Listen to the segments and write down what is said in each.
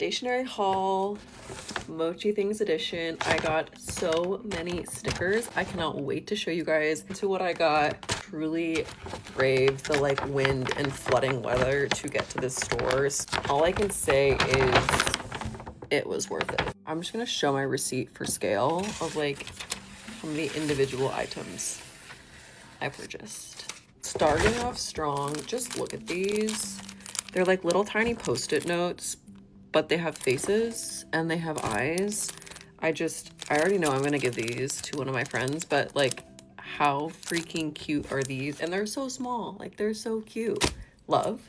Stationery Haul, Mochi Things edition. I got so many stickers. I cannot wait to show you guys into what I got. Truly braved the like wind and flooding weather to get to this stores. All I can say is it was worth it. I'm just gonna show my receipt for scale of like how many individual items I purchased. Starting off strong, just look at these. They're like little tiny post-it notes, but they have faces and they have eyes. I already know I'm gonna give these to one of my friends, but like how freaking cute are these? And they're so small, like they're so cute. Love.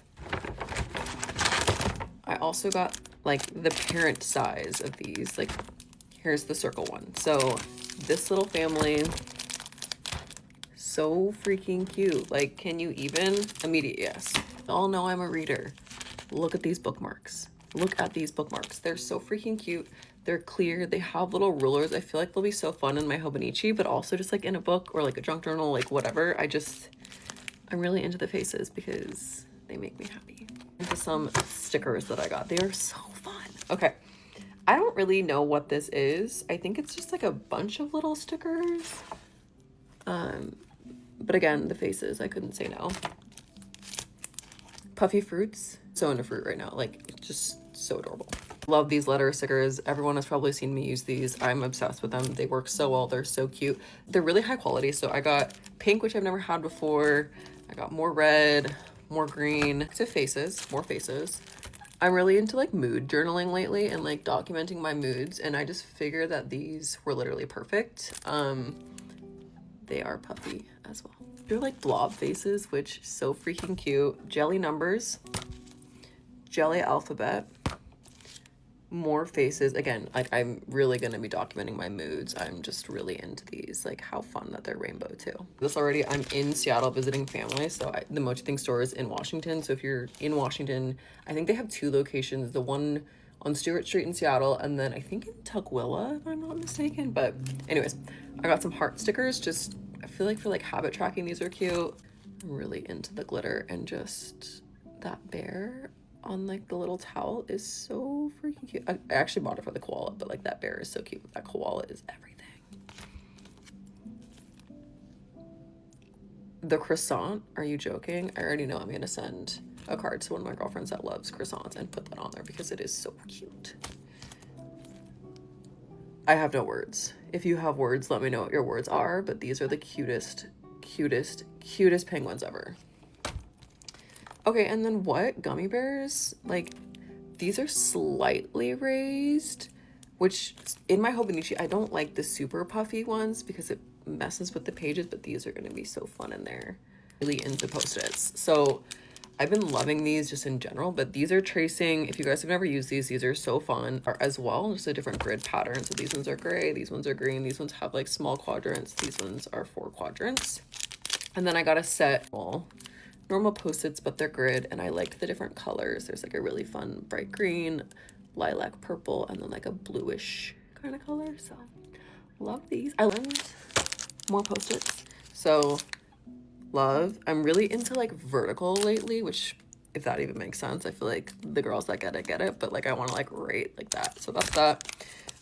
I also got like the parent size of these. Like here's the circle one. So this little family, so freaking cute. Like, can you even? Immediate yes. Y'all know I'm a reader. Look at these bookmarks. Look at these bookmarks. They're so freaking cute. They're clear. They have little rulers. I feel like they'll be so fun in my Hobonichi, but also just like in a book or like a junk journal, like whatever. I'm really into the faces because they make me happy. Into some stickers that I got. They are so fun. Okay. I don't really know what this is. I think it's just like a bunch of little stickers. But again, the faces, I couldn't say no. Puffy fruits. So into fruit right now. Like, just so adorable. Love these letter stickers. Everyone has probably seen me use these. I'm obsessed with them. They work so well. They're so cute. They're really high quality. So I got pink, which I've never had before. I got more red, more green. To faces, more faces. I'm really into like mood journaling lately and like documenting my moods. And I just figured that these were literally perfect. They are puffy as well. They're like blob faces, which is so freaking cute. Jelly numbers, jelly alphabet, more faces. Again, like I'm really gonna be documenting my moods. I'm just really into these. Like how fun that they're rainbow too. This already, I'm in Seattle visiting family. So the Mochi Thing store is in Washington. So if you're in Washington, I think they have two locations. The one on Stewart Street in Seattle, and then I think in Tukwila, if I'm not mistaken. But anyways, I got some heart stickers. Just, I feel like for like habit tracking, these are cute. I'm really into the glitter, and just that bear on like the little towel is so freaking cute. I actually bought it for the koala, but like that bear is so cute. That koala is everything. The croissant, are you joking? I already know I'm gonna send a card to one of my girlfriends that loves croissants and put that on there because it is so cute. I have no words. If you have words, let me know what your words are, but these are the cutest penguins ever. Okay, and then what? Gummy bears? Like, these are slightly raised, which in my Hobonichi, I don't like the super puffy ones because it messes with the pages, but these are going to be so fun in there. Really into post-its. So I've been loving these just in general, but these are tracing. If you guys have never used these are so fun as well. Just a different grid pattern. So these ones are gray, these ones are green, these ones have like small quadrants, these ones are 4 quadrants. And then I got a set normal post-its, but they're grid, and I liked the different colors. There's like a really fun bright green, lilac purple, and then like a bluish kind of color. So love these. I learned more post-its. So love. I'm really into like vertical lately, which if that even makes sense. I feel like the girls that get it, but like I want to like rate like that. So that's that.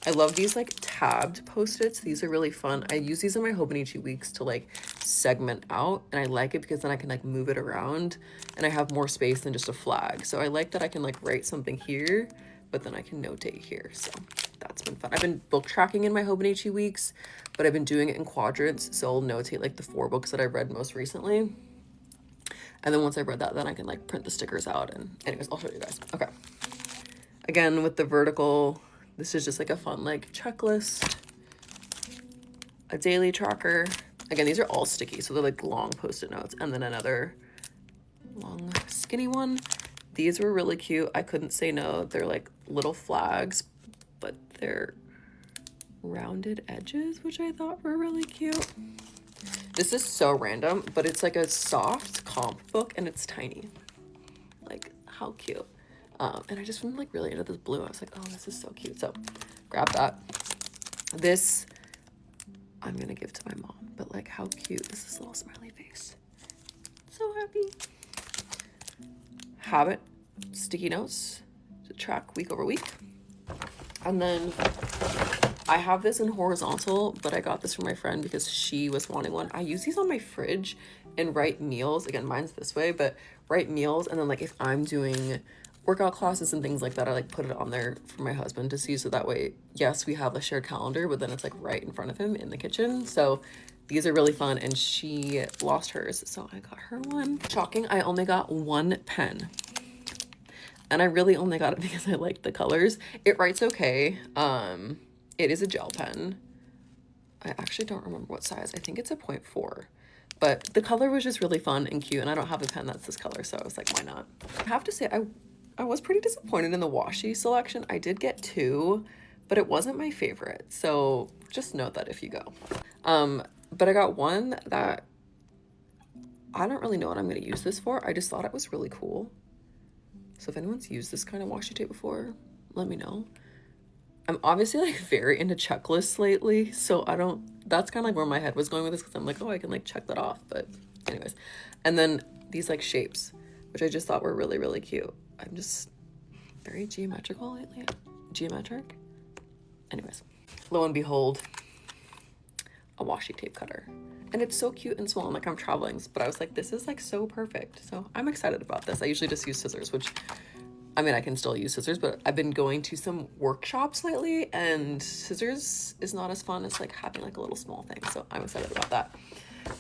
I love these like tabbed post-its. These are really fun. I use these in my Hobonichi weeks to like segment out, and I like it because then I can like move it around and I have more space than just a flag. So I like that I can like write something here, but then I can notate here. So that's been fun. I've been book tracking in my Hobonichi weeks, but I've been doing it in quadrants. So I'll notate like the 4 books that I've read most recently. And then once I've read that, then I can like print the stickers out. And anyways, I'll show you guys. Okay. Again, with the vertical, this is just like a fun like checklist, a daily tracker. Again, these are all sticky, so they're like long post-it notes. And then another long skinny one. These were really cute. I couldn't say no. They're like little flags, but they're rounded edges, which I thought were really cute. This is so random, but it's like a soft comp book and it's tiny. Like, how cute. And I just am like really into this blue. I was like, oh, this is so cute. So grab that. This I'm gonna give to my mom, but like how cute is this little smiley face? So happy. Habit sticky notes, track week over week. And then I have this in horizontal, but I got this from my friend because she was wanting one. I use these on my fridge and write meals. Again, mine's this way, but write meals. And then like if I'm doing workout classes and things like that, I like put it on there for my husband to see. So that way, yes, we have a shared calendar, but then it's like right in front of him in the kitchen. So these are really fun, and she lost hers, so I got her one. Shocking, I only got one pen. And I really only got it because I liked the colors. It writes okay. It is a gel pen. I actually don't remember what size. I think it's a 0.4. But the color was just really fun and cute, and I don't have a pen that's this color, so I was like, why not? I have to say, I was pretty disappointed in the washi selection. I did get 2, but it wasn't my favorite. So just note that if you go. But I got one that I don't really know what I'm going to use this for. I just thought it was really cool. So if anyone's used this kind of washi tape before, let me know. I'm obviously like very into checklists lately, so that's kind of like where my head was going with this, because I'm like, oh, I can like check that off. But anyways, and then these like shapes, which I just thought were really, really cute. I'm just very geometrical lately. Geometric. Anyways, lo and behold, a washi tape cutter. And it's so cute and small, and like I'm traveling, but I was like, this is like so perfect. So I'm excited about this. I usually just use scissors, which, I mean, I can still use scissors, but I've been going to some workshops lately, and scissors is not as fun as like having like a little small thing. So I'm excited about that.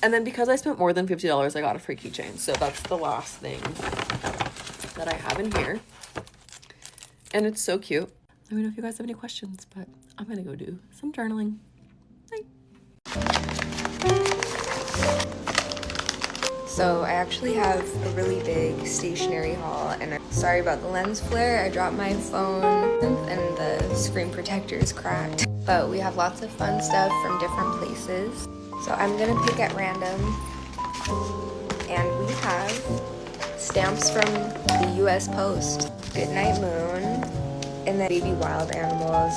And then because I spent more than $50, I got a free keychain. So that's the last thing that I have in here. And it's so cute. Let me know if you guys have any questions, but I'm gonna go do some journaling. Bye. So I actually have a really big stationery haul, and I'm sorry about the lens flare. I dropped my phone and the screen protector is cracked. But we have lots of fun stuff from different places. So I'm gonna pick at random, and we have stamps from the US Post, Goodnight Moon, and then baby wild animals.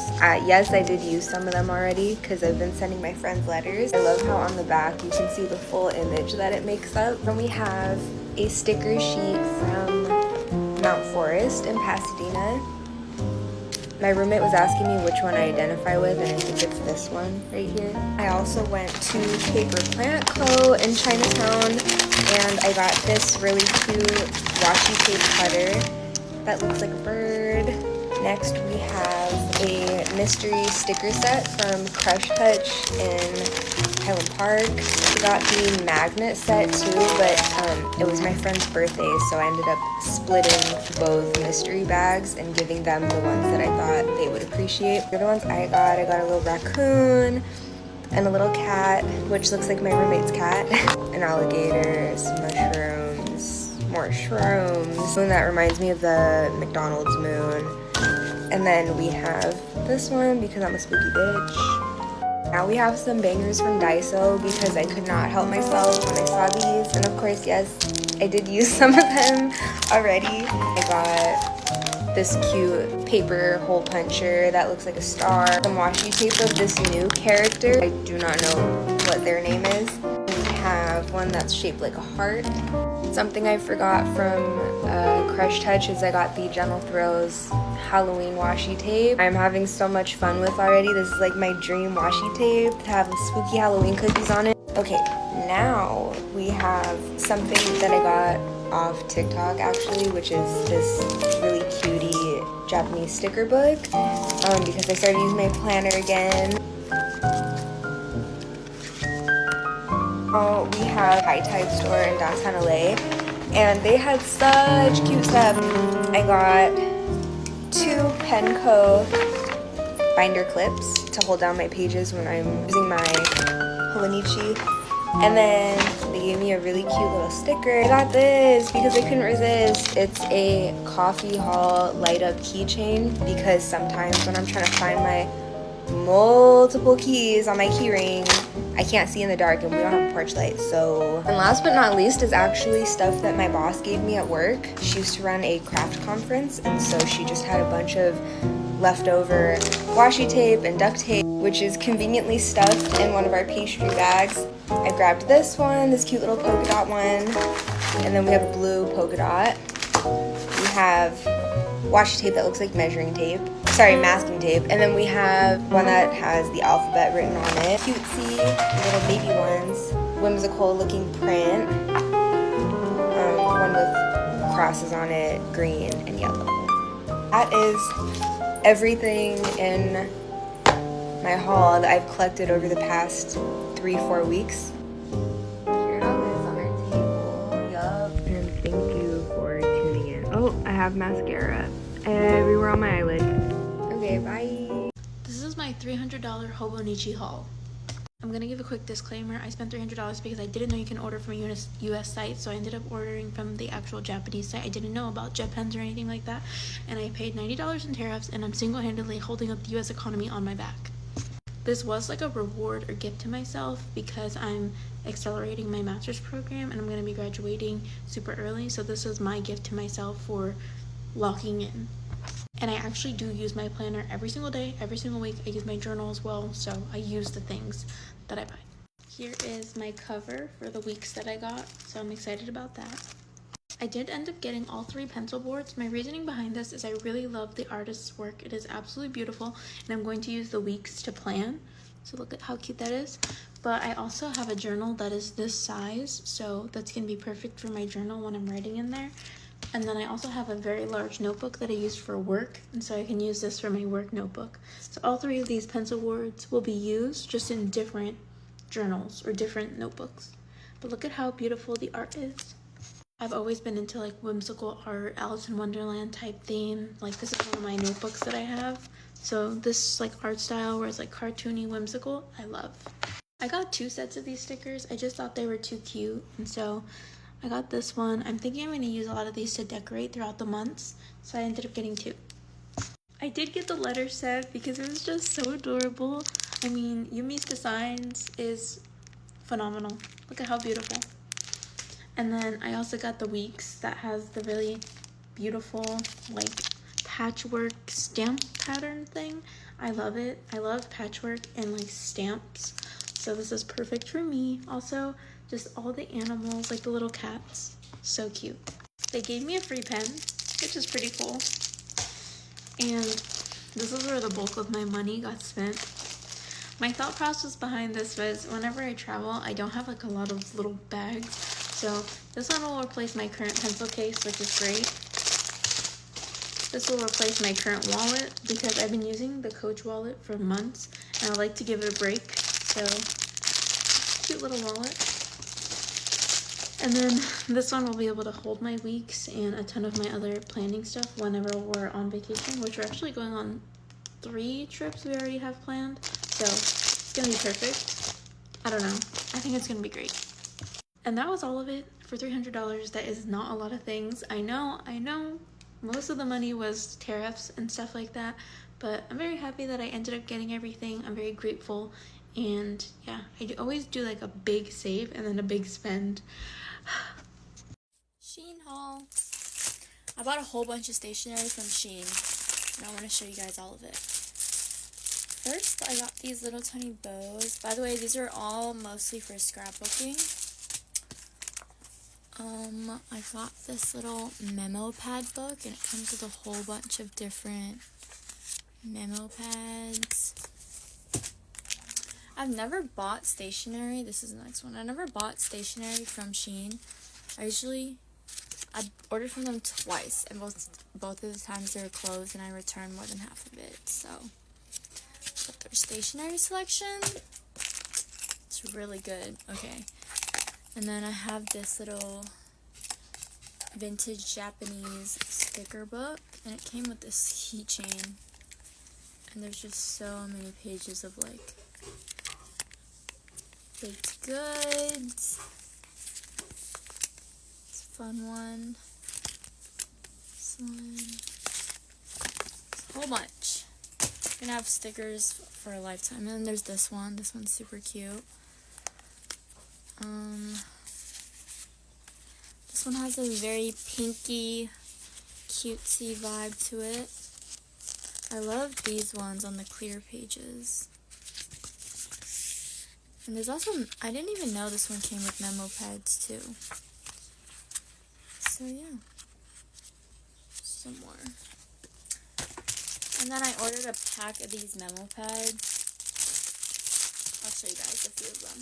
Yes, I did use some of them already because I've been sending my friends letters. I love how on the back you can see the full image that it makes up. Then we have a sticker sheet from Mount Forest in Pasadena. My roommate was asking me which one I identify with, and I think it's this one right here. I also went to Paper Plant Co. in Chinatown, and I got this really cute washi tape cutter that looks like a bird. Next we have a mystery sticker set from Crush Touch in Highland Park. I got the magnet set too, but it was my friend's birthday, so I ended up splitting both mystery bags and giving them the ones that I thought they would appreciate. The other ones I got a little raccoon and a little cat, which looks like my roommate's cat, an alligator, some mushrooms, more shrooms. And that reminds me of the McDonald's moon. And then we have this one because I'm a spooky bitch. Now we have some bangers from Daiso because I could not help myself when I saw these. And of course, yes, I did use some of them already. I got this cute paper hole puncher that looks like a star. Some washi tape of this new character. I do not know what their name is. We have one that's shaped like a heart. Something I forgot from Crush Touch is I got the Gentle Throws Halloween washi tape. I'm having so much fun with already. This is like my dream washi tape to have spooky Halloween cookies on it. Okay, now we have something that I got off TikTok actually, which is this really cutie Japanese sticker book because I started using my planner again. Oh, we have High Tide store in downtown LA, and they had such cute stuff. I got 2 Penco binder clips to hold down my pages when I'm using my Hobonichi. And then they gave me a really cute little sticker. I got this because I couldn't resist. It's a coffee hall light up keychain because sometimes when I'm trying to find my multiple keys on my key ring, I can't see in the dark and we don't have a porch light. So, and last but not least is actually stuff that my boss gave me at work. She used to run a craft conference, and so she just had a bunch of leftover washi tape and duct tape, which is conveniently stuffed in one of our pastry bags. I grabbed this one, this cute little polka dot one, and then we have a blue polka dot. We have washi tape that looks like measuring tape. Sorry, masking tape. And then we have one that has the alphabet written on it. Cutesy, little baby ones. Whimsical looking print. One with crosses on it, green and yellow. That is everything in my haul that I've collected over the past 3-4 weeks. Here it all is on our table. Yup. And thank you for tuning in. Oh, I have mascara everywhere on my eyelid. Okay, bye. This is my $300 Hobonichi haul. I'm gonna give a quick disclaimer. I spent $300 because I didn't know you can order from a US site, so I ended up ordering from the actual Japanese site. I didn't know about jet pens or anything like that, and I paid $90 in tariffs, and I'm single-handedly holding up the US economy on my back. This was like a reward or gift to myself because I'm accelerating my master's program and I'm gonna be graduating super early, so this was my gift to myself for locking in. And I actually do use my planner every single day, every single week. I use my journal as well, so I use the things that I buy. Here is my cover for the weeks that I got, so I'm excited about that. I did end up getting all 3 pencil boards. My reasoning behind this is I really love the artist's work. It is absolutely beautiful, and I'm going to use the weeks to plan. So look at how cute that is. But I also have a journal that is this size, so that's going to be perfect for my journal when I'm writing in there. And then I also have a very large notebook that I use for work, and so I can use this for my work notebook. So all 3 of these pencil boards will be used just in different journals or different notebooks. But look at how beautiful the art is. I've always been into like whimsical art, Alice in Wonderland type theme. Like this is one of my notebooks that I have. So this like art style where it's like cartoony, whimsical, I love. I got 2 sets of these stickers. I just thought they were too cute, and so I got this one. I'm thinking I'm going to use a lot of these to decorate throughout the months, so I ended up getting 2. I did get the letter set because it was just so adorable. I mean, Yumi's designs is phenomenal. Look at how beautiful. And then I also got the weeks that has the really beautiful like patchwork stamp pattern thing. I love it. I love patchwork and like stamps. So this is perfect for me. Also, just all the animals, like the little cats. So cute. They gave me a free pen, which is pretty cool. And this is where the bulk of my money got spent. My thought process behind this was whenever I travel, I don't have like a lot of little bags. So this one will replace my current pencil case, which is great. This will replace my current wallet because I've been using the Coach wallet for months and I like to give it a break. So cute little wallet. And then this one will be able to hold my weeks and a ton of my other planning stuff whenever we're on vacation, which we're actually going on 3 trips we already have planned. So it's gonna be perfect. I don't know. I think it's gonna be great. And that was all of it for $300. That is not a lot of things. I know. Most of the money was tariffs and stuff like that, but I'm very happy that I ended up getting everything. I'm very grateful. And yeah, I always do like a big save and then a big spend. Shein haul. I bought a whole bunch of stationery from Shein, and I want to show you guys all of it. First, I got these little tiny bows. By the way, these are all mostly for scrapbooking. I got this little memo pad book, and it comes with a whole bunch of different memo pads. I've never bought stationery. This is the next one. I never bought stationery from Shein. I ordered from them twice, and both of the times they were closed, and I returned more than half of it. So, but their stationery selection, it's really good. Okay, and then I have this little vintage Japanese sticker book, and it came with this keychain, and there's just so many pages of like baked goods. It's a fun one. This one. It's a whole bunch. You're gonna have stickers for a lifetime. And then there's this one. This one's super cute. This one has a very pinky, cutesy vibe to it. I love these ones on the clear pages. And there's also, I didn't even know this one came with memo pads too. So yeah. Some more. And then I ordered a pack of these memo pads. I'll show you guys a few of them.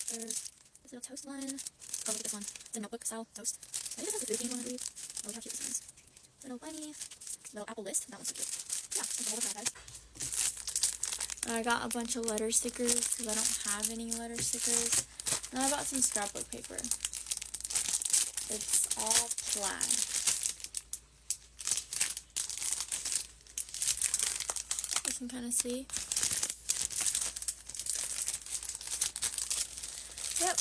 There's this little toast one. Oh, look at this one. The notebook style toast. I think this is the food one, I believe. Oh, look how cute this one is. Little bunny. Little apple list. That one's so cute. Yeah, and all the pads. I got a bunch of letter stickers because I don't have any letter stickers. And I bought some scrapbook paper. It's all plaid. You can kind of see. Yep.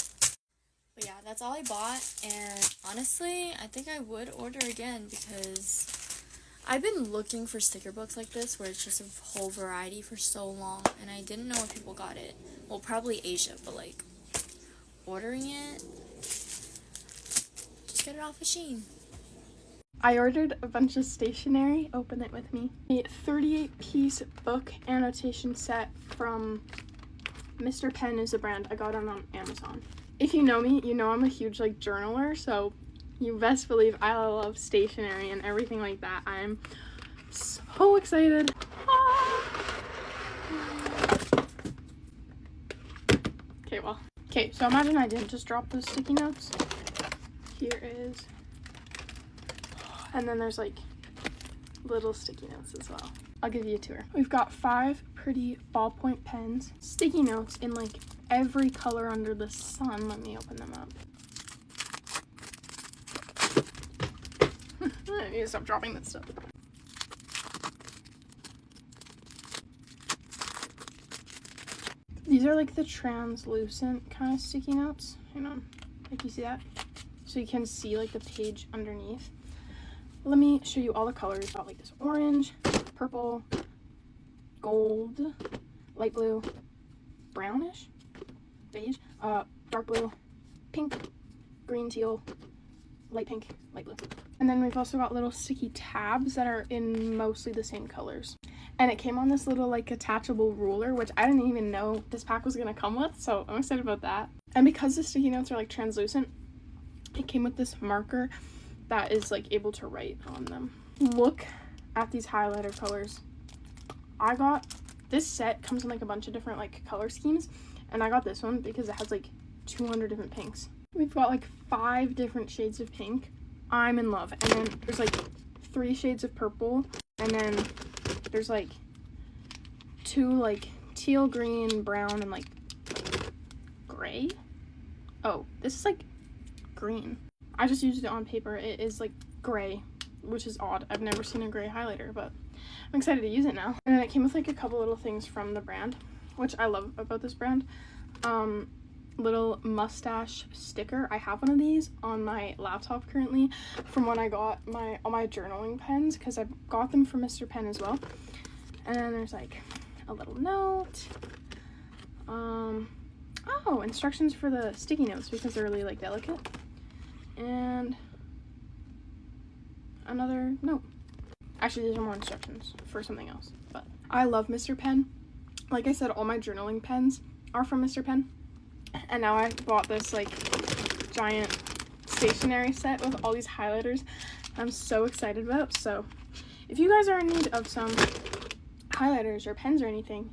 But yeah, that's all I bought, and honestly, I think I would order again because I've been looking for sticker books like this where it's just a whole variety for so long, and I didn't know where people got it. Well, probably Asia, but like ordering it, just get it off of Shein. I ordered a bunch of stationery. Open it with me. A 38-piece book annotation set from Mr. Pen is a brand. I got it on Amazon. If you know me, you know I'm a huge like journaler, so you best believe I love stationery and everything like that. I'm so excited. Okay, so imagine I didn't just drop those sticky notes. Here is, and then there's like little sticky notes as well. I'll give you a tour. We've got 5 pretty ballpoint pens, sticky notes in like every color under the sun. Let me open them up. I need to stop dropping this stuff. These are like the translucent kind of sticky notes. Hang on, like you see that? So you can see like the page underneath. Let me show you all the colors. Got like this orange, purple, gold, light blue, brownish, beige, dark blue, pink, green, teal, light pink, light blue. And then we've also got little sticky tabs that are in mostly the same colors. And it came on this little like attachable ruler, which I didn't even know this pack was gonna come with, so I'm excited about that. And because the sticky notes are like translucent, it came with this marker that is like able to write on them. Look at these highlighter colors. I got this set comes in like a bunch of different like color schemes, and I got this one because it has like 200 different pinks. We've got like 5 different shades of pink. I'm in love. And then there's like 3 shades of purple, and then there's like 2 like teal, green, brown, and like gray. Oh, this is like green. I just used it on paper. It is like gray, which is odd. I've never seen a gray highlighter, but I'm excited to use it now. And then it came with like a couple little things from the brand, which I love about this brand. Little mustache sticker. I have one of these on my laptop currently from when I got all my journaling pens, because I got them from Mr. Pen as well. And then there's like a little note. Oh, instructions for the sticky notes because they're really like delicate. And another note. Actually, these are more instructions for something else. But I love Mr. Pen. Like I said, all my journaling pens are from Mr. Pen. And now I bought this like giant stationery set with all these highlighters I'm so excited about. So if you guys are in need of some highlighters or pens or anything,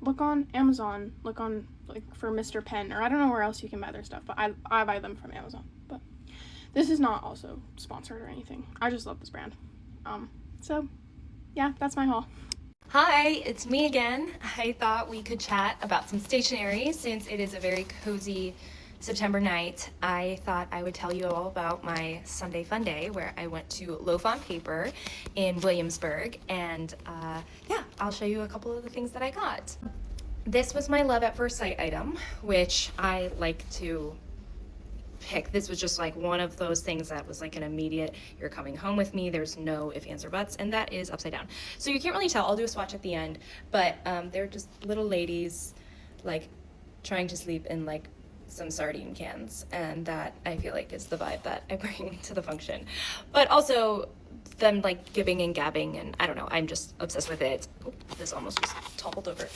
look on Amazon, look on like for Mr. Pen, or I don't know where else you can buy their stuff, but I buy them from Amazon. But this is not also sponsored or anything. I just love this brand. So yeah, that's my haul. Hi, it's me again. I thought we could chat about some stationery since it is a very cozy September night. I thought I would tell you all about my Sunday fun day where I went to Loaf on Paper in Williamsburg, and yeah, I'll show you a couple of the things that I got. This was my love at first sight item, which I like to pick. This was just like one of those things that was like an immediate, you're coming home with me, there's no ifs, ands, or buts, and that is upside down. So you can't really tell. I'll do a swatch at the end, but they're just little ladies like trying to sleep in like some sardine cans, and that I feel like is the vibe that I bring to the function. But also them like gibbing and gabbing, and I don't know, I'm just obsessed with it. Oh, this almost just toppled over.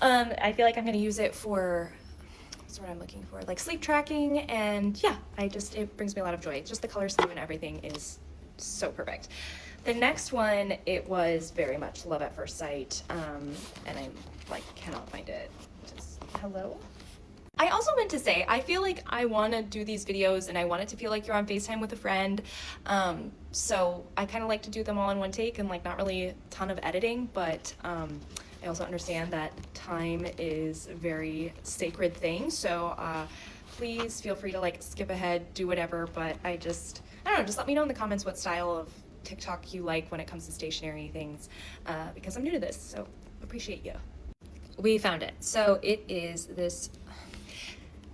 I feel like I'm gonna use it for, that's what I'm looking for, like sleep tracking, and yeah, it brings me a lot of joy. Just the color scheme and everything is so perfect. The next one, it was very much love at first sight, and I like cannot find it. Just hello. I also meant to say, I feel like I want to do these videos and I want it to feel like you're on FaceTime with a friend. So I kind of like to do them all in one take and like not really a ton of editing, but I also understand that time is a very sacred thing. So please feel free to like skip ahead, do whatever, but I don't know, just let me know in the comments what style of TikTok you like when it comes to stationery things, because I'm new to this, so appreciate you. We found it. So it is this,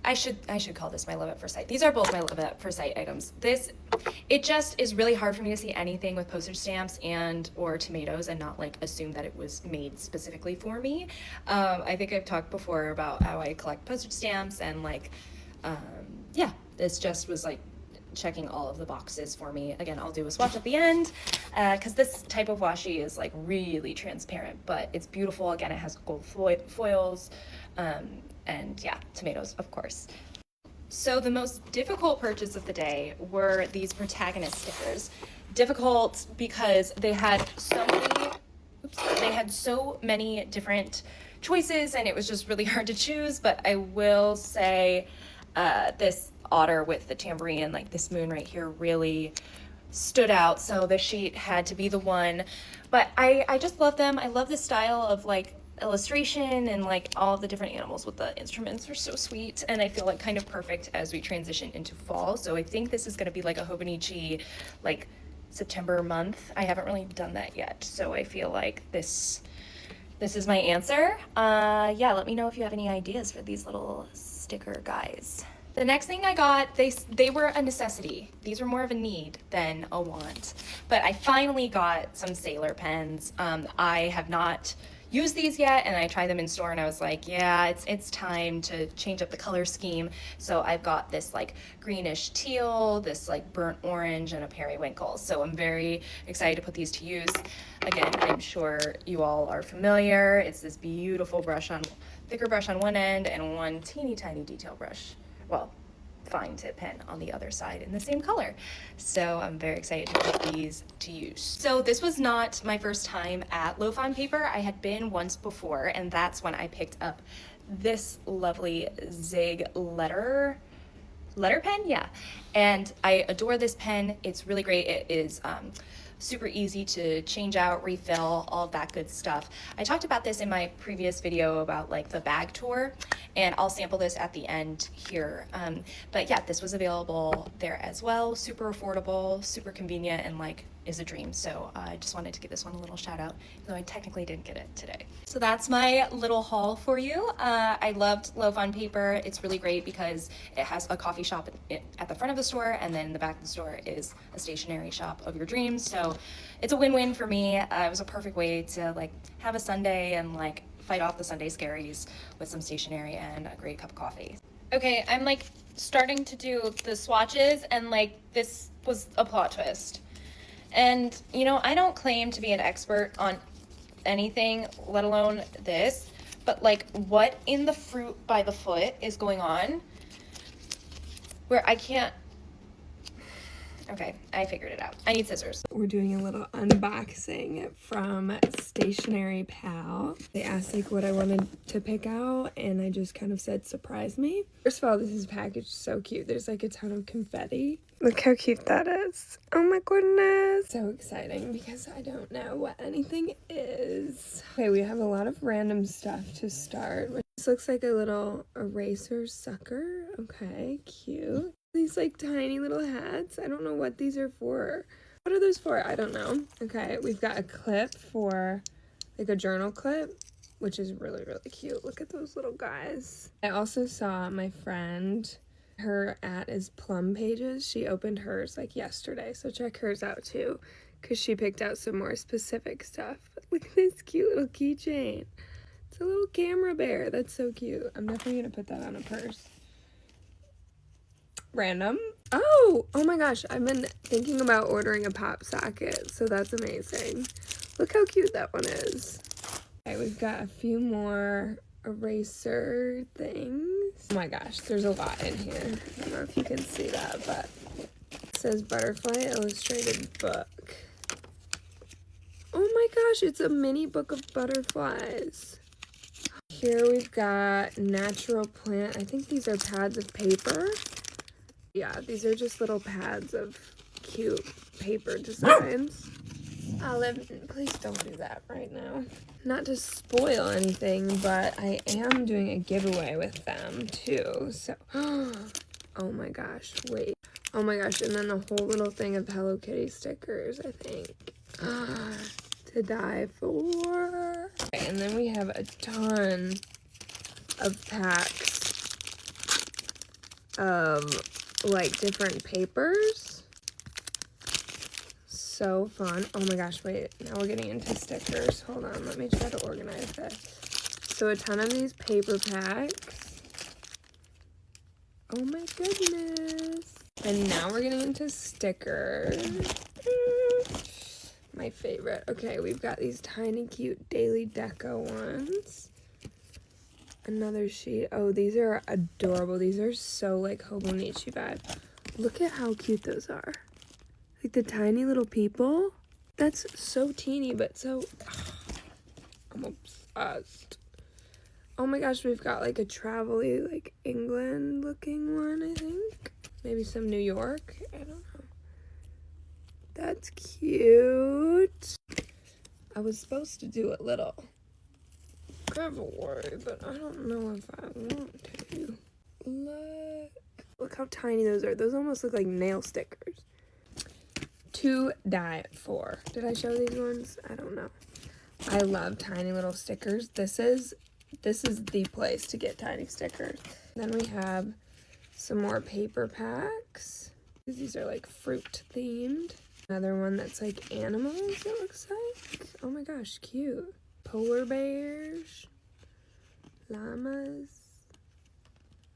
I should call this my love at first sight. These are both my love at first sight items. It just is really hard for me to see anything with postage stamps and or tomatoes and not like assume that it was made specifically for me. I think I've talked before about how I collect postage stamps and like, yeah, this just was like checking all of the boxes for me. Again, I'll do a swatch at the end because this type of washi is like really transparent, but it's beautiful. Again, it has gold foils, and yeah, tomatoes, of course. So the most difficult purchase of the day were these protagonist stickers. Difficult because they had so many different choices and it was just really hard to choose, but I will say this otter with the tambourine and like this moon right here really stood out, so the sheet had to be the one. But I just love them. I love the style of like illustration and like all the different animals with the instruments are so sweet, and I feel like kind of perfect as we transition into fall. So I think this is going to be like a Hobonichi like September month. I haven't really done that yet, so I feel like this is my answer. Yeah, let me know if you have any ideas for these little sticker guys. The next thing I got, they were a necessity. These were more of a need than a want. But I finally got some Sailor pens. I have not used these yet, and I tried them in store and I was like, yeah, it's time to change up the color scheme. So I've got this like greenish teal, this like burnt orange, and a periwinkle. So I'm very excited to put these to use. Again, I'm sure you all are familiar. It's this beautiful thicker brush on one end and one teeny tiny detail brush. Well, fine tip pen on the other side in the same color. So I'm very excited to put these to use. So this was not my first time at Low-Fine Paper. I had been once before, and that's when I picked up this lovely Zig letter pen, yeah. And I adore this pen. It's really great. It is super easy to change out, refill, all of that good stuff. I talked about this in my previous video about like the bag tour, and I'll sample this at the end here. But yeah, this was available there as well. Super affordable, super convenient, and like is a dream. So I just wanted to give this one a little shout out, though I technically didn't get it today. So that's my little haul for you. I loved Low-Fine Paper. It's really great because it has a coffee shop at the front of the store, and then in the back of the store is a stationery shop of your dreams. So it's a win-win for me. It was a perfect way to like have a Sunday and like fight off the Sunday scaries with some stationery and a great cup of coffee. Okay, I'm like starting to do the swatches, and like this was a plot twist. And you know, I don't claim to be an expert on anything, let alone this, but like what in the fruit by the foot is going on where I can't. Okay, I figured it out. I need scissors. We're doing a little unboxing from Stationery Pal. They asked like what I wanted to pick out, and I just kind of said surprise me. First of all, this is packaged so cute. There's like a ton of confetti. Look how cute that is. Oh my goodness. So exciting because I don't know what anything is. Okay, we have a lot of random stuff to start. This looks like a little eraser sucker. Okay, cute. These like tiny little hats. I don't know what these are for. What are those for? I don't know. Okay, we've got a clip for like a journal clip, which is really, really cute. Look at those little guys. I also saw my friend, her @ is Plum Pages. She opened hers like yesterday, so check hers out too, because she picked out some more specific stuff. Look at this cute little keychain. It's a little camera bear. That's so cute. I'm definitely gonna put that on a purse. Random. Oh my gosh, I've been thinking about ordering a pop socket, so that's amazing. Look how cute that one is. Okay, we've got a few more eraser things. Oh my gosh, there's a lot in here. I don't know if you can see that, but it says Butterfly Illustrated Book. my gosh, it's a mini book of butterflies. Here we've got natural plant. I think these are pads of paper. Yeah, these are just little pads of cute paper designs. Olive, please don't do that right now. Not to spoil anything, but I am doing a giveaway with them too. So, oh my gosh, wait. Oh my gosh, and then the whole little thing of Hello Kitty stickers, I think. To die for. Okay, and then we have a ton of packs of like different papers. So fun. Oh my gosh, wait, now we're getting into stickers. Hold on, let me try to organize this. So a ton of these paper packs. Oh my goodness. And now we're getting into stickers. My favorite. Okay, we've got these tiny cute daily deco ones. Another sheet. Oh, these are adorable. These are so like Hobonichi vibe. Look at how cute those are. Like the tiny little people. That's so teeny, but so... I'm obsessed. Oh my gosh, we've got like a travel-y, like England looking one, I think. Maybe some New York. I don't know. That's cute. I was supposed to do a little giveaway, but I don't know if I want to. Look how tiny those are. Those almost look like nail stickers. To die for. Did I show these ones? I don't know. I love tiny little stickers. This is the place to get tiny stickers. Then we have some more paper packs. These are like fruit themed. Another one that's like animals, it looks like. Oh my gosh, cute. Polar bears. Llamas.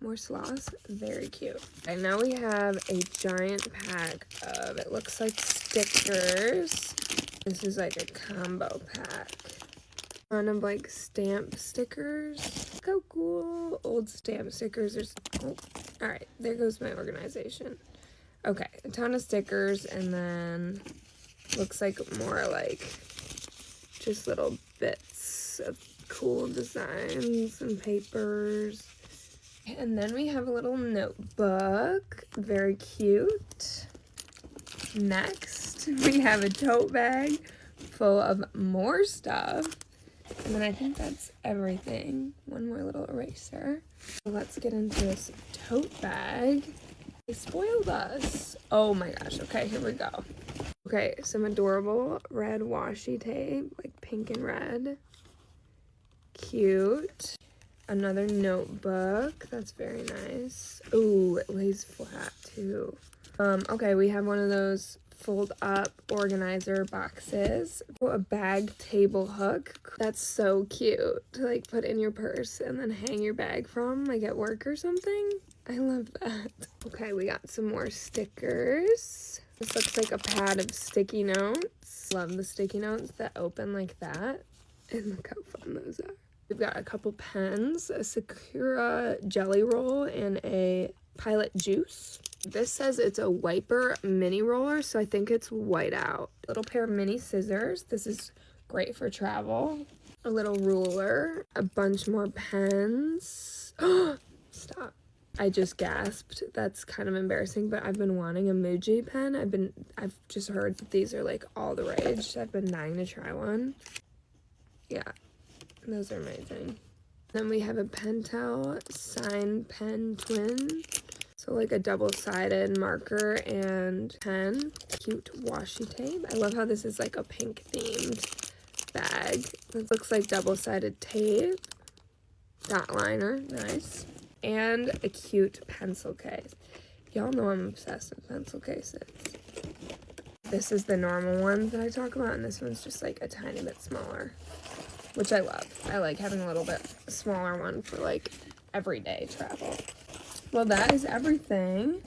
More sloths. Very cute. And now we have a giant pack of, it looks like stickers. This is like a combo pack. Ton of like stamp stickers. Look how cool. Old stamp stickers. There's, oh, all right, there goes my organization. Okay, a ton of stickers, and then looks like more like just little bits of cool designs and papers. And then we have a little notebook, very cute. Next, we have a tote bag full of more stuff. And then I think that's everything. One more little eraser. So let's get into this tote bag. They spoiled us. Oh my gosh. Okay, here we go. Okay, some adorable red washi tape, like pink and red. Cute. Another notebook. That's very nice. Ooh, it lays flat too. Okay, we have one of those fold up organizer boxes. Oh, a bag table hook. That's so cute to like put in your purse and then hang your bag from, like at work or something. I love that. Okay, we got some more stickers. This looks like a pad of sticky notes. Love the sticky notes that open like that. And look how fun those are. We've got a couple pens, a Sakura jelly roll, and a Pilot juice. This says it's a wiper mini roller, so I think it's white out. A little pair of mini scissors. This is great for travel. A little ruler. A bunch more pens. Stop. I just gasped. That's kind of embarrassing, but I've been wanting a Muji pen. I've just heard that these are like all the rage. I've been dying to try one. Yeah, those are amazing. Then we have a Pentel sign pen twin. So like a double-sided marker and pen. Cute washi tape. I love how this is like a pink themed bag. It looks like double-sided tape. Dot liner, nice. And a cute pencil case. Y'all know I'm obsessed with pencil cases. This is the normal one that I talk about, and this one's just like a tiny bit smaller, which I love. I like having a little bit smaller one for like everyday travel. Well, that is everything.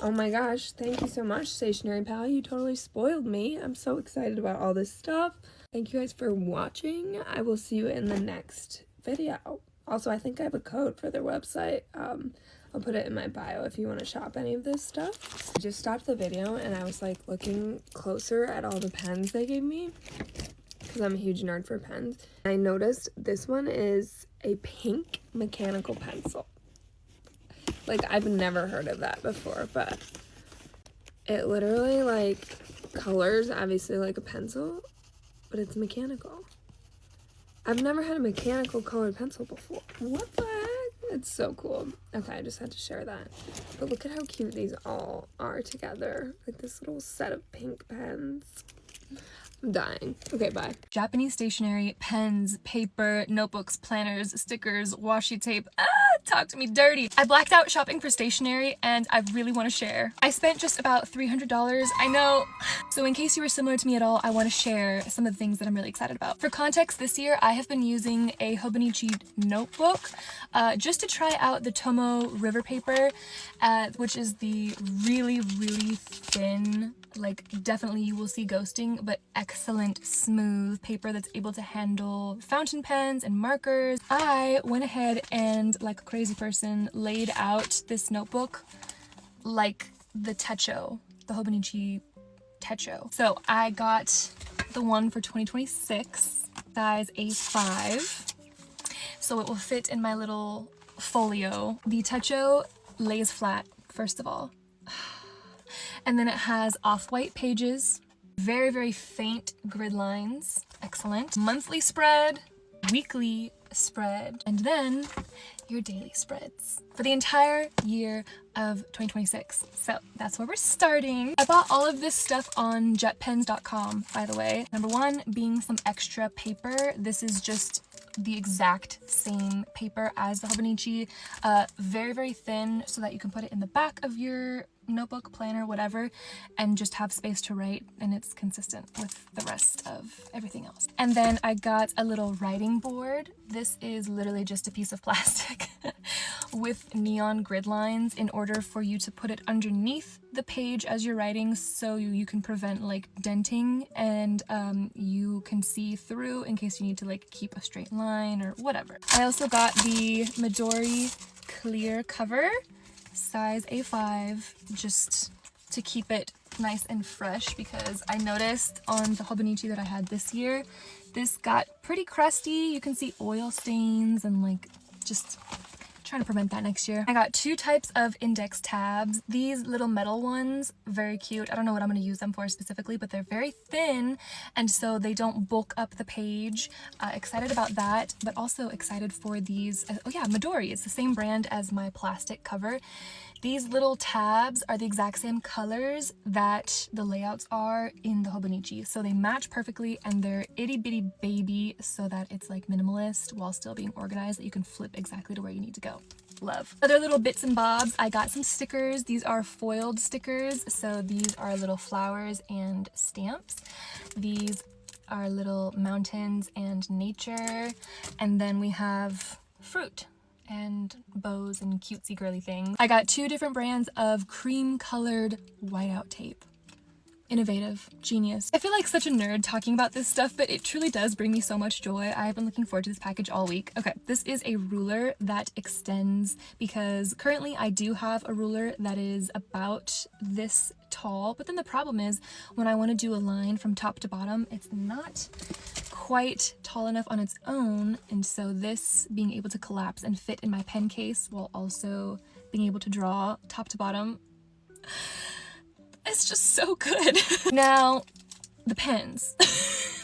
Oh my gosh, thank you so much, Stationery Pal. You totally spoiled me. I'm so excited about all this stuff. Thank you guys for watching. I will see you in the next video. Also, I think I have a code for their website. I'll put it in my bio if you want to shop any of this stuff. I just stopped the video and I was like looking closer at all the pens they gave me. because I'm a huge nerd for pens. I noticed this one is a pink mechanical pencil. Like, I've never heard of that before, but it literally, like, colors obviously like a pencil, but it's mechanical. I've never had a mechanical colored pencil before. What the heck? It's so cool. Okay, I just had to share that. But look at how cute these all are together. Like this little set of pink pens. I'm dying. Okay, bye. Japanese stationery, pens, paper, notebooks, planners, stickers, washi tape. Talk to me dirty. I blacked out shopping for stationery and I really want to share. I spent just about $300. I know. So in case you were similar to me at all, I want to share some of the things that I'm really excited about. For context, this year I have been using a Hobonichi notebook just to try out the Tomo River paper, which is the really, really thin, like definitely you will see ghosting, but excellent smooth paper that's able to handle fountain pens and markers. I went ahead and, like a crazy person, laid out this notebook like the Techo, the Hobonichi Techo. So I got the one for 2026, size A5, so it will fit in my little folio. The Techo lays flat, first of all. And then it has off-white pages, very, very faint grid lines, excellent. Monthly spread, weekly spread, and then your daily spreads for the entire year of 2026. So that's where we're starting. I bought all of this stuff on jetpens.com, by the way. Number one being some extra paper. This is just the exact same paper as the Hobonichi, very, very thin so that you can put it in the back of your notebook, planner, whatever, and just have space to write, and it's consistent with the rest of everything else. And then I got a little writing board. This is literally just a piece of plastic with neon grid lines in order for you to put it underneath the page as you're writing, so you can prevent like denting, and you can see through in case you need to like keep a straight line or whatever. I also got the Midori clear cover, size A5, just to keep it nice and fresh, because I noticed on the Hobonichi that I had this year, this got pretty crusty. You can see oil stains and like just trying to prevent that next year. I got two types of index tabs. These little metal ones, very cute. I don't know what I'm going to use them for specifically, but they're very thin and so they don't bulk up the page. Excited about that, but also excited for these. Oh yeah, Midori. It's the same brand as my plastic cover. These little tabs are the exact same colors that the layouts are in the Hobonichi, so they match perfectly, and they're itty bitty baby so that it's like minimalist while still being organized, that you can flip exactly to where you need to go. Love. Other little bits and bobs, I got some stickers. These are foiled stickers, so these are little flowers and stamps. These are little mountains and nature, and then we have fruit and bows and cutesy girly things. I got two different brands of cream colored whiteout tape. Innovative, genius. I feel like such a nerd talking about this stuff, but it truly does bring me so much joy. I've been looking forward to this package all week. Okay, this is a ruler that extends, because currently I do have a ruler that is about this tall, but then the problem is when I want to do a line from top to bottom, it's not quite tall enough on its own, and so this being able to collapse and fit in my pen case while also being able to draw top to bottom, it's just so good. Now, the pens.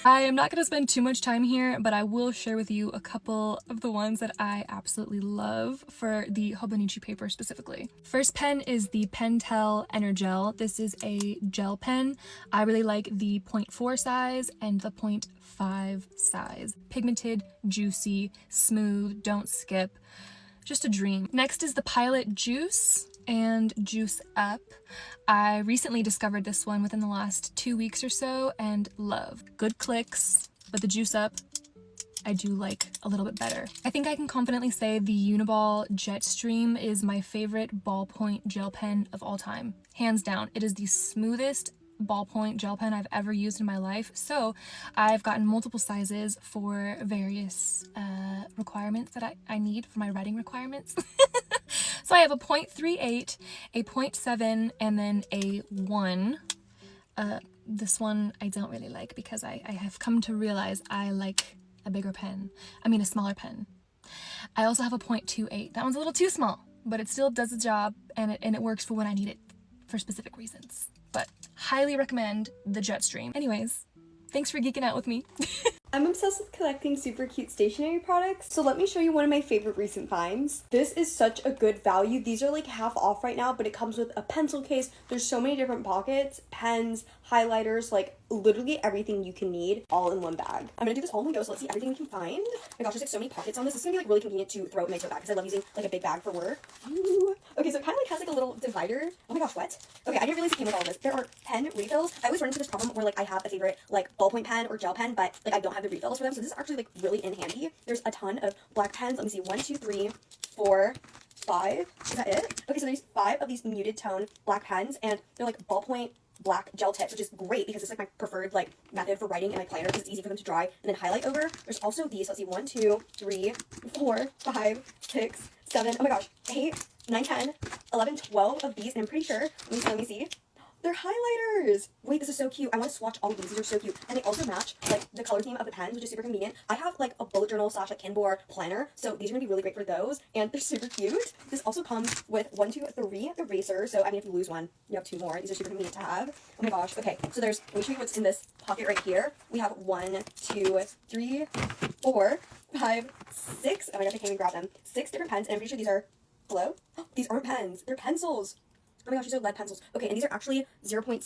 I am not going to spend too much time here, but I will share with you a couple of the ones that I absolutely love for the Hobonichi paper specifically. First pen is the Pentel Energel. This is a gel pen. I really like the 0.4 size and the 0.5 size. Pigmented, juicy, smooth, don't skip. Just a dream. Next is the Pilot Juice and Juice Up. I recently discovered this one within the last 2 weeks or so and love. Good clicks, but the Juice Up I do like a little bit better. I think I can confidently say the Uniball Jetstream is my favorite ballpoint gel pen of all time. Hands down, it is the smoothest ballpoint gel pen I've ever used in my life. So I've gotten multiple sizes for various requirements that I need for my writing requirements. So I have a 0.38, a 0.7, and then a 1 this one I don't really like because I have come to realize I like a bigger pen. I mean a smaller pen. I also have a .28. That one's a little too small, but it still does the job and it works for when I need it for specific reasons. But highly recommend the Jetstream. Anyways, thanks for geeking out with me. I'm obsessed with collecting super cute stationery products, so let me show you one of my favorite recent finds. This is such a good value. These are like half off right now, but it comes with a pencil case. There's so many different pockets, pens, highlighters, like literally everything you can need all in one bag. I'm gonna do this all in one go, so let's see everything we can find. Oh my gosh, there's like so many pockets on this. This is gonna be like really convenient to throw in my tote bag because I love using like a big bag for work. Ooh. Okay, so it kind of like has like a little divider. Oh my gosh, what? Okay, I didn't realize it came with all this. There are pen refills. I always run into this problem where like I have a favorite like ballpoint pen or gel pen, but like I don't have the refills for them. So this is actually like really in handy. There's a ton of black pens. Let me see, 1, 2, 3, 4, 5. Is that it? Okay, so there's 5 of these muted tone black pens, and they're like ballpoint black gel tips, which is great because it's like my preferred like method for writing in my planner because it's easy for them to dry and then highlight over. There's also these. Let's see, 1, 2, 3, 4, 5, 6, 7. Oh my gosh, 8, 9, 10, 11, 12 of these, and I'm pretty sure. Let me see. They're highlighters. Wait, this is so cute. I want to swatch all of these. These are so cute. And they also match like the color theme of the pens, which is super convenient. I have like a bullet journal / like Kinbor planner, so these are gonna be really great for those. And they're super cute. This also comes with 1, 2, 3 erasers. So I mean, if you lose one, you have 2 more. These are super convenient to have. Oh my gosh. Okay, so there's, let me show you what's in this pocket right here. We have 1, 2, 3, 4, 5, 6. Oh my gosh, I can't even grab them. 6 different pens, and I'm pretty sure these are, hello? These aren't pens. They're pencils. Oh my gosh, these are lead pencils. Okay, and these are actually 0.7,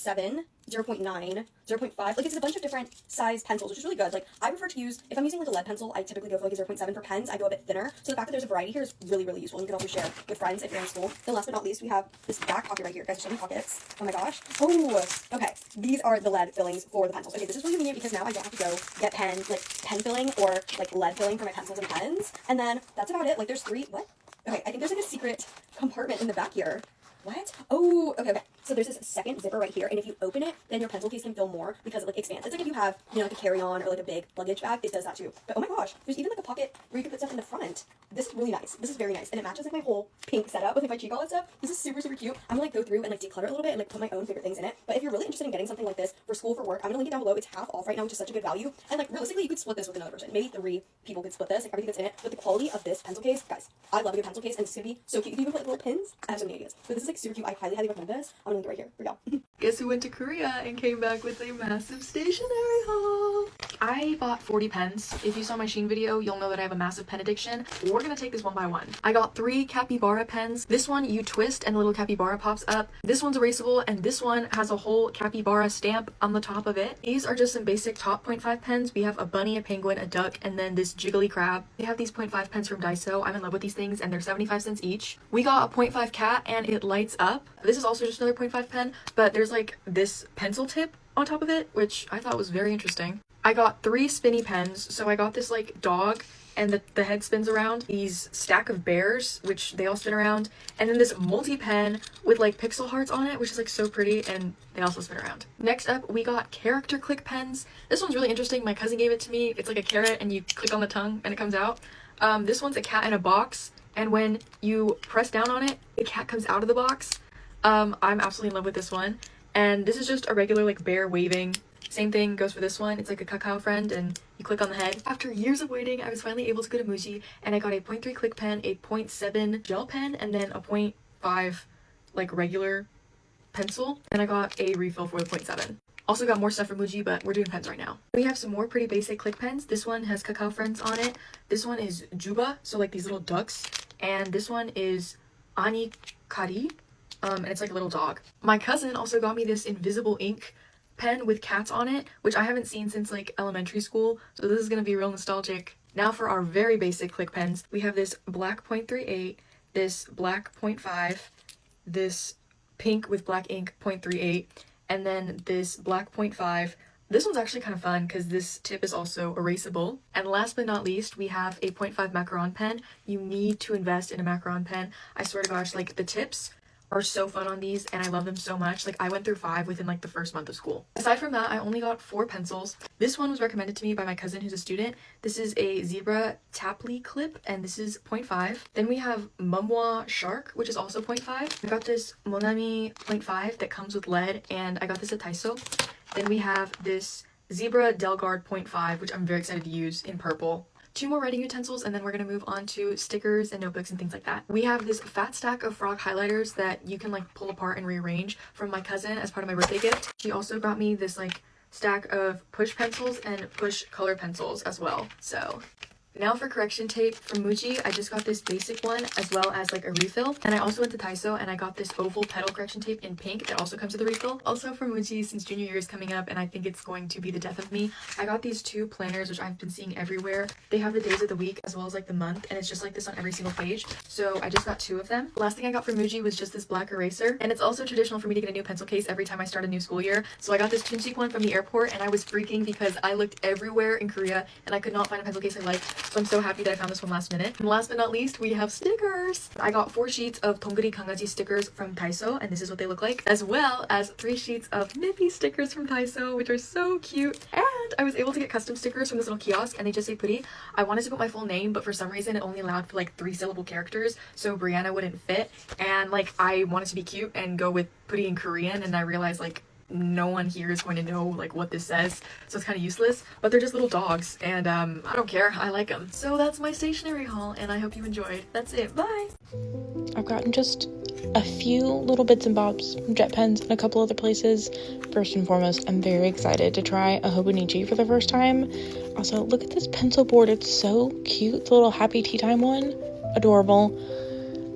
0.9, 0.5. Like, it's a bunch of different size pencils, which is really good. Like, I prefer to use, if I'm using like a lead pencil, I typically go for like a 0.7 for pens. I go a bit thinner. So the fact that there's a variety here is really, really useful. And you can also share with friends if you're in school. And last but not least, we have this back pocket right here. Guys, there's so many pockets. Oh my gosh. Oh, okay. These are the lead fillings for the pencils. Okay, this is really convenient because now I don't have to go get pen filling or like lead filling for my pencils and pens. And then that's about it. Like, there's 3, what? Okay, I think there's like a secret compartment in the back here. What? Oh, okay. So there's this second zipper right here, and if you open it, then your pencil case can fill more because it like expands. It's like if you have, you know, like a carry-on or like a big luggage bag, it does that too. But oh my gosh, there's even like a pocket where you can put stuff in the front. This is really nice. This is very nice, and it matches like my whole pink setup with like my cheek all that stuff. This is super, super cute. I'm gonna like go through and like declutter a little bit and like put my own favorite things in it. But if you're really interested in getting something like this for school, for work, I'm gonna link it down below. It's half off right now, which is such a good value. And like realistically, you could split this with another person. Maybe 3 people could split this, like everything that's in it. But the quality of this pencil case, guys, I love a good pencil case, and it's gonna be so cute. You can even put like little pins. I have so many ideas. But this is like super cute. I highly, highly recommend this. I'm gonna link it right here. Here we go. Guess who went to Korea and came back with a massive stationery haul? I bought 40 pens. If you saw my Shein video, you'll know that I have a massive pen addiction. We're gonna take this one by one. I got 3 capybara pens. This one you twist and a little capybara pops up. This one's erasable, and this one has a whole capybara stamp on the top of it. These are just some basic top 0.5 pens. We have a bunny, a penguin, a duck, and then this jiggly crab. They have these 0.5 pens from Daiso. I'm in love with these things, and they're 75 cents each. We got a 0.5 cat, and it lights up. This is also just another 0.5 pen, but there's like this pencil tip on top of it, which I thought was very interesting. I got 3 spinny pens. So I got this like dog, and the head spins around, these stack of bears, which they all spin around, and then this multi-pen with like pixel hearts on it, which is like so pretty, and they also spin around. Next up, we got character click pens. This one's really interesting. My cousin gave it to me. It's like a carrot, and you click on the tongue, and it comes out. This one's a cat in a box, and when you press down on it, the cat comes out of the box. I'm absolutely in love with this one. And this is just a regular like bear waving. Same thing goes for this one. It's like a cacao friend, and you click on the head. After years of waiting, I was finally able to go to Muji, and I got a 0.3 click pen, a 0.7 gel pen, and then a 0.5 like regular pencil. And I got a refill for the 0.7. Also got more stuff from Muji, but we're doing pens right now. We have some more pretty basic click pens. This one has cacao friends on it. This one is juba, so like these little ducks. And this one is ani kari. And it's like a little dog. My cousin also got me this invisible ink pen with cats on it, which I haven't seen since like elementary school, so this is gonna be real nostalgic. Now for our very basic click pens, we have this black 0.38, this black 0.5, this pink with black ink 0.38, and then this black 0.5. This one's actually kind of fun because this tip is also erasable. And last but not least, we have a 0.5 macaron pen. You need to invest in a macaron pen. I swear to gosh, like the tips are so fun on these and I love them so much. Like I went through 5 within like the first month of school. Aside from that, I only got 4 pencils. This one was recommended to me by my cousin who's a student. This is a Zebra Tapley clip and this is 0.5. Then we have Mumwa Shark, which is also 0.5. I got this Monami 0.5 that comes with lead and I got this at Taiso. Then we have this Zebra Delgard 0.5, which I'm very excited to use in purple. 2 more writing utensils and then we're going to move on to stickers and notebooks and things like that. We have this fat stack of frog highlighters that you can like pull apart and rearrange from my cousin as part of my birthday gift. She also got me this like stack of push pencils and push color pencils as well. So now for correction tape from Muji, I just got this basic one as well as like a refill. And I also went to Taiso and I got this oval petal correction tape in pink that also comes with a refill. Also from Muji, since junior year is coming up and I think it's going to be the death of me, I got these 2 planners which I've been seeing everywhere. They have the days of the week as well as like the month and it's just like this on every single page. So I just got 2 of them. The last thing I got from Muji was just this black eraser, and it's also traditional for me to get a new pencil case every time I start a new school year. So I got this Chunchik one from the airport and I was freaking because I looked everywhere in Korea and I could not find a pencil case I liked. So I'm so happy that I found this one last minute. And last but not least, we have stickers. I got 4 sheets of Tonguri Kangaji stickers from Taiso, and this is what they look like, as well as 3 sheets of Nippy stickers from Taiso, which are so cute. And I was able to get custom stickers from this little kiosk, and they just say pretty. I wanted to put my full name, but for some reason it only allowed for like 3-syllable characters, so Brianna wouldn't fit. And like I wanted to be cute and go with pretty in Korean, and I realized like no one here is going to know like what this says, so it's kind of useless, but they're just little dogs and I don't care, I like them. So that's my stationery haul and I hope you enjoyed. That's it, bye. I've gotten just a few little bits and bobs from Jet Pens and a couple other places. First and foremost, I'm very excited to try a Hobonichi for the first time. Also, look at this pencil board, it's so cute, the little happy tea time one, adorable.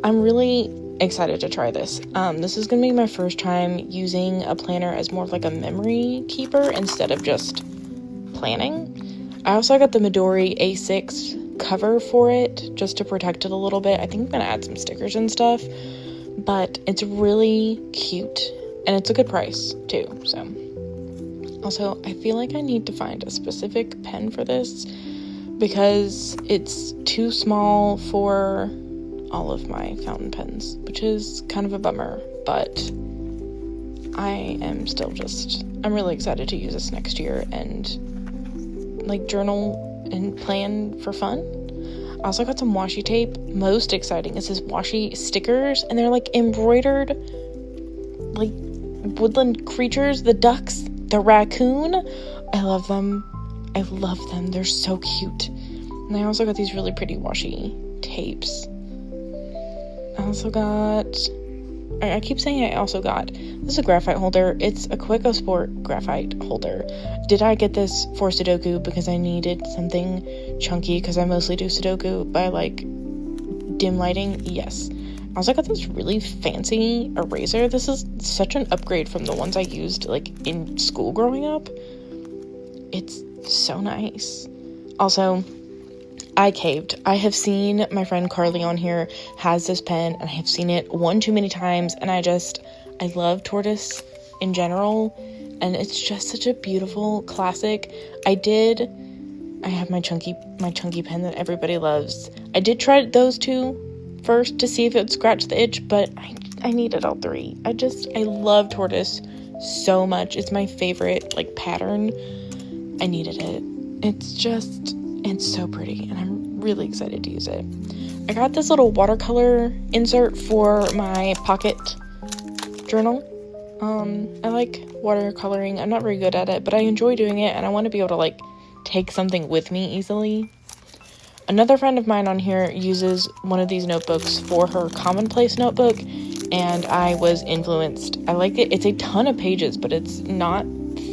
I'm really excited to try this. This is gonna be my first time using a planner as more of like a memory keeper instead of just planning. I also got the Midori A6 cover for it just to protect it a little bit. I think I'm gonna add some stickers and stuff, but it's really cute and it's a good price too. So also I feel like I need to find a specific pen for this because it's too small for all of my fountain pens, which is kind of a bummer, but I am still I'm really excited to use this next year and like journal and plan for fun. I also got some washi tape. Most exciting is this washi stickers, and they're like embroidered like woodland creatures, the ducks, the raccoon. I love them. They're so cute. And I also got these really pretty washi tapes. I also got, I keep saying I also got, this is a graphite holder. It's a Quaco Sport graphite holder. Did I get this for Sudoku because I needed something chunky because I mostly do Sudoku by like dim lighting? Yes. I also got this really fancy eraser. This is such an upgrade from the ones I used like in school growing up. It's so nice. Also, I caved. I have seen my friend Carly on here has this pen and I have seen it one too many times, and I love tortoise in general and it's just such a beautiful classic. I have my chunky pen that everybody loves. I did try those 2 first to see if it would scratch the itch, but I needed all 3. I love tortoise so much. It's my favorite like pattern. I needed it. It's so pretty and I'm really excited to use it. I got this little watercolor insert for my pocket journal. I like watercoloring. I'm not very good at it, but I enjoy doing it and I want to be able to like take something with me easily. Another friend of mine on here uses one of these notebooks for her commonplace notebook and I was influenced. I like it. It's a ton of pages, but it's not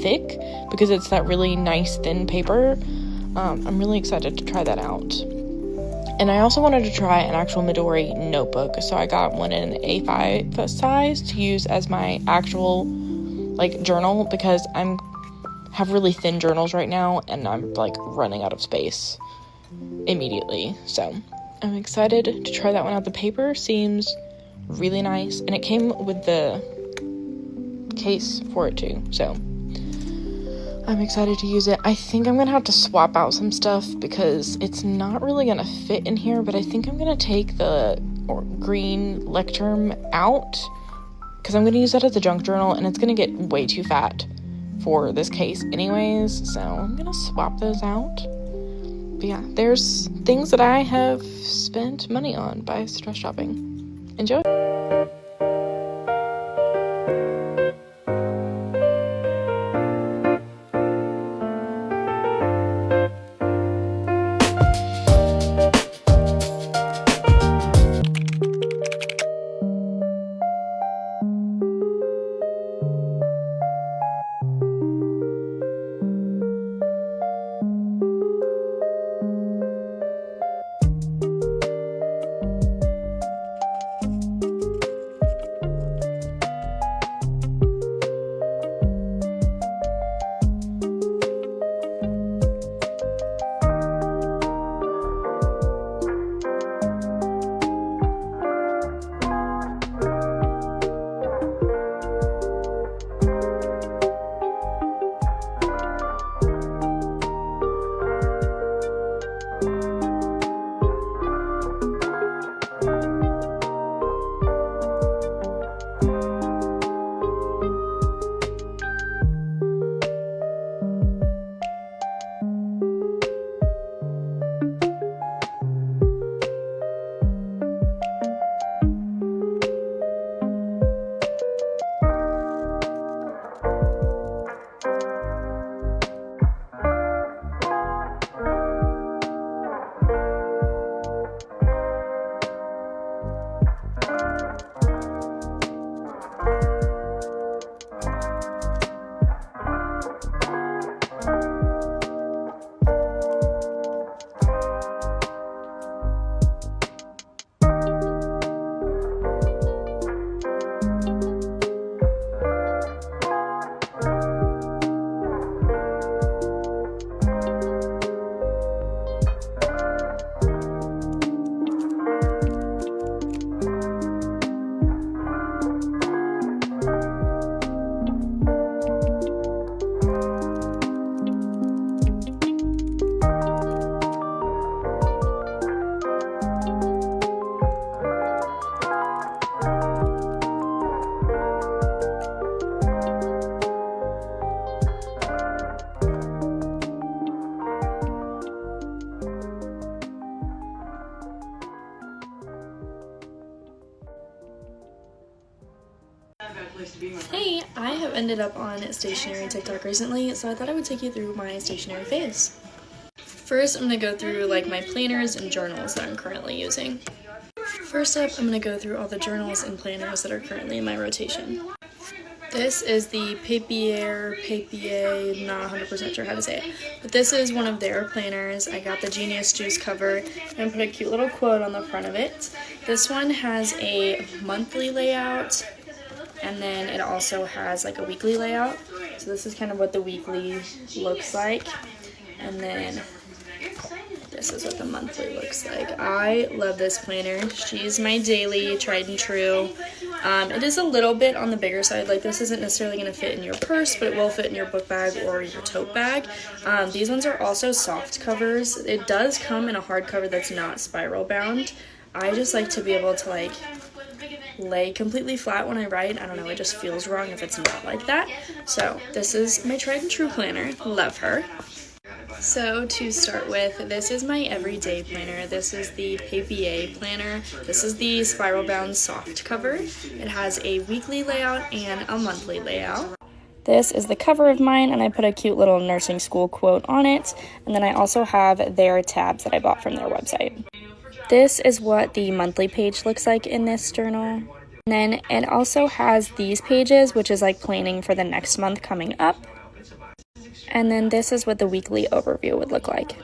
thick because it's that really nice thin paper. I'm really excited to try that out. And I also wanted to try an actual Midori notebook, so I got one in an A5 size to use as my actual like journal because have really thin journals right now and I'm like running out of space immediately. So I'm excited to try that one out. The paper seems really nice and it came with the case for it too, so I'm excited to use it. I think I'm gonna have to swap out some stuff because it's not really gonna fit in here, but I think I'm gonna take the green lectern out because I'm going to use that as a junk journal, and it's going to get way too fat for this case anyways, so I'm going to swap those out. But yeah, there's things that I have spent money on by stress shopping. Enjoy! Hey, I have ended up on stationery TikTok recently, so I thought I would take you through my stationery phase. First, I'm going to go through like my planners and journals that I'm currently using. First up, I'm going to go through all the journals and planners that are currently in my rotation. This is the Papier, not 100% sure how to say it, but this is one of their planners. I got the Genius Juice cover and put a cute little quote on the front of it. This one has a monthly layout, and then it also has like a weekly layout. So this is kind of what the weekly looks like, and then this is what the monthly looks like. I love this planner. She's my daily, tried and true. It is a little bit on the bigger side. Like, this isn't necessarily going to fit in your purse, but it will fit in your book bag or your tote bag. These ones are also soft covers. It does come in a hardcover that's not spiral bound. I just like to be able to like lay completely flat when I write. I don't know, it just feels wrong if it's not like that. So this is my tried and true planner. Love her. So to start with, this is my everyday planner. This is the Papier planner. This is the spiral bound soft cover. It has a weekly layout and a monthly layout. This is the cover of mine, and I put a cute little nursing school quote on it. And then I also have their tabs that I bought from their website. This is what the monthly page looks like in this journal. And then it also has these pages, which is like planning for the next month coming up. And then this is what the weekly overview would look like.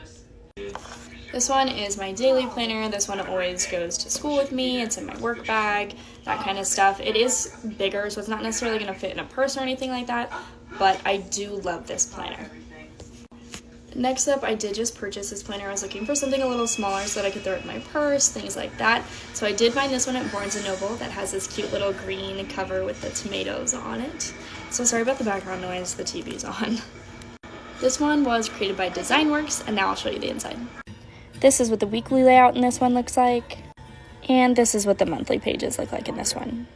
This one is my daily planner. This one always goes to school with me. It's in my work bag, that kind of stuff. It is bigger, so it's not necessarily going to fit in a purse or anything like that, but I do love this planner. Next up, I did just purchase this planner. I was looking for something a little smaller so that I could throw it in my purse, things like that. So I did find this one at Barnes & Noble that has this cute little green cover with the tomatoes on it. So sorry about the background noise, the TV's on. This one was created by DesignWorks, and now I'll show you the inside. This is what the weekly layout in this one looks like, and this is what the monthly pages look like in this one.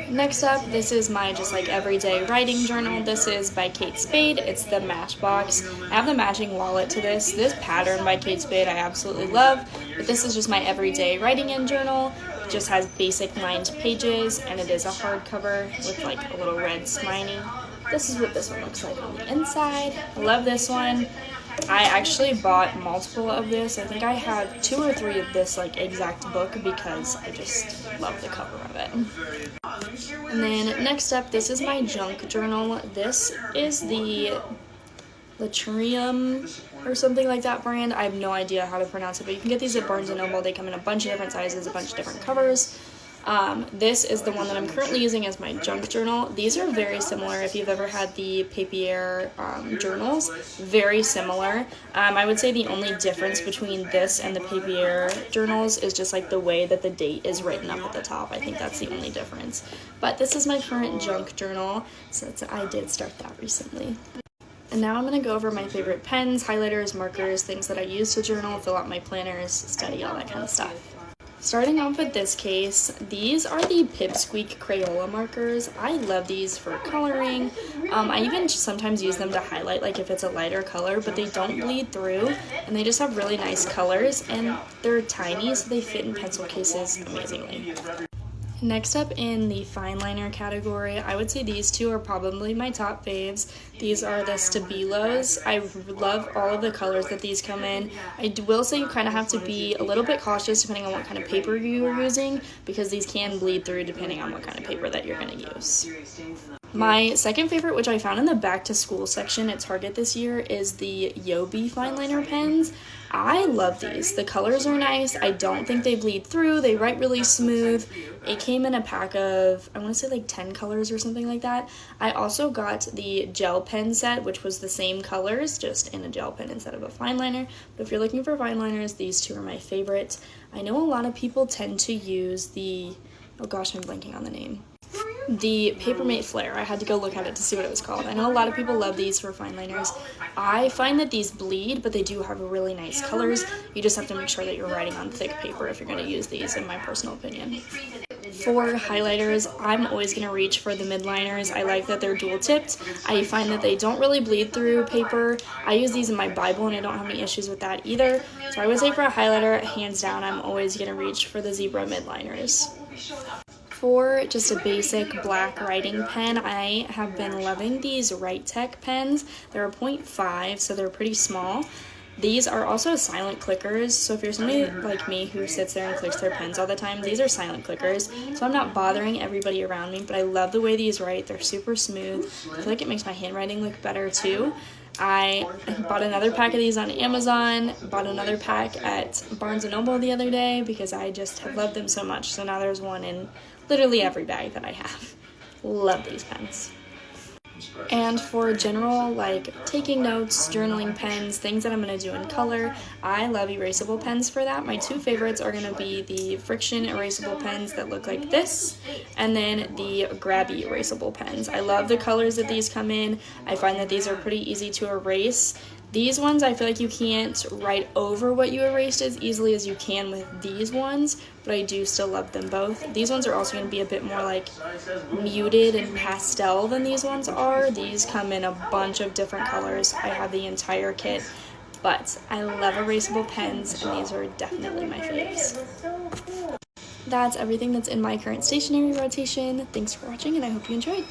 Next up, this is my just like everyday writing journal. This is by Kate Spade. It's the Matchbox. I have the matching wallet to this. This pattern by Kate Spade I absolutely love, but this is just my everyday writing in journal. It just has basic lined pages, and it is a hardcover with like a little red smiley. This is what this one looks like on the inside. I love this one. I actually bought multiple of this. I think I have 2 or 3 of this like exact book because I just love the cover of it. And then next up, this is my junk journal. This is the Latrium or something like that brand. I have no idea how to pronounce it, but you can get these at Barnes & Noble. They come in a bunch of different sizes, a bunch of different covers. This is the one that I'm currently using as my junk journal. These are very similar. If you've ever had the papier journals, very similar. I would say the only difference between this and the papier journals is just like the way that the date is written up at the top. I think that's the only difference. But this is my current junk journal, so I did start that recently. And now I'm going to go over my favorite pens, highlighters, markers, things that I use to journal, fill out my planners, study, all that kind of stuff. Starting off with this case, these are the Pipsqueak Crayola markers. I love these for coloring. I even sometimes use them to highlight, like if it's a lighter color, but they don't bleed through, and they just have really nice colors, and they're tiny, so they fit in pencil cases amazingly. Next up in the fine liner category, I would say these two are probably my top faves. These are the Stabilos. I love all of the colors that these come in. I will say you kind of have to be a little bit cautious depending on what kind of paper you are using, because these can bleed through depending on what kind of paper that you're going to use. My second favorite, which I found in the back to school section at Target this year, is the Yobi fine liner pens. I love these. The colors are nice. I don't think they bleed through. They write really smooth. It came in a pack of, I want to say like 10 colors or something like that. I also got the gel pen set, which was the same colors, just in a gel pen instead of a fine liner. But if you're looking for fine liners, these two are my favorite. I know a lot of people tend to use the, oh gosh, I'm blanking on the name. The Papermate Flare. I had to go look at it to see what it was called. I know a lot of people love these for fine liners. I find that these bleed, but they do have really nice colors. You just have to make sure that you're writing on thick paper if you're going to use these, in my personal opinion. For highlighters, I'm always going to reach for the midliners. I like that they're dual tipped. I find that they don't really bleed through paper. I use these in my Bible and I don't have any issues with that either. So I would say for a highlighter, hands down, I'm always going to reach for the Zebra midliners. For just a basic black writing pen, I have been loving these Write Tech pens. They're a 0.5, so they're pretty small. These are also silent clickers, so if you're somebody like me who sits there and clicks their pens all the time, these are silent clickers, so I'm not bothering everybody around me, but I love the way these write. They're super smooth. I feel like it makes my handwriting look better too. I bought another pack of these on Amazon, bought another pack at Barnes & Noble the other day because I just have loved them so much, so now there's one in literally every bag that I have. Love these pens. And for general, like, taking notes, journaling pens, things that I'm going to do in color, I love erasable pens for that. My two favorites are going to be the friction erasable pens that look like this, and then the grabby erasable pens. I love the colors that these come in. I find that these are pretty easy to erase. These ones, I feel like you can't write over what you erased as easily as you can with these ones, but I do still love them both. These ones are also going to be a bit more like muted and pastel than these ones are. These come in a bunch of different colors. I have the entire kit, but I love erasable pens, and these are definitely my faves. That's everything that's in my current stationery rotation. Thanks for watching, and I hope you enjoyed.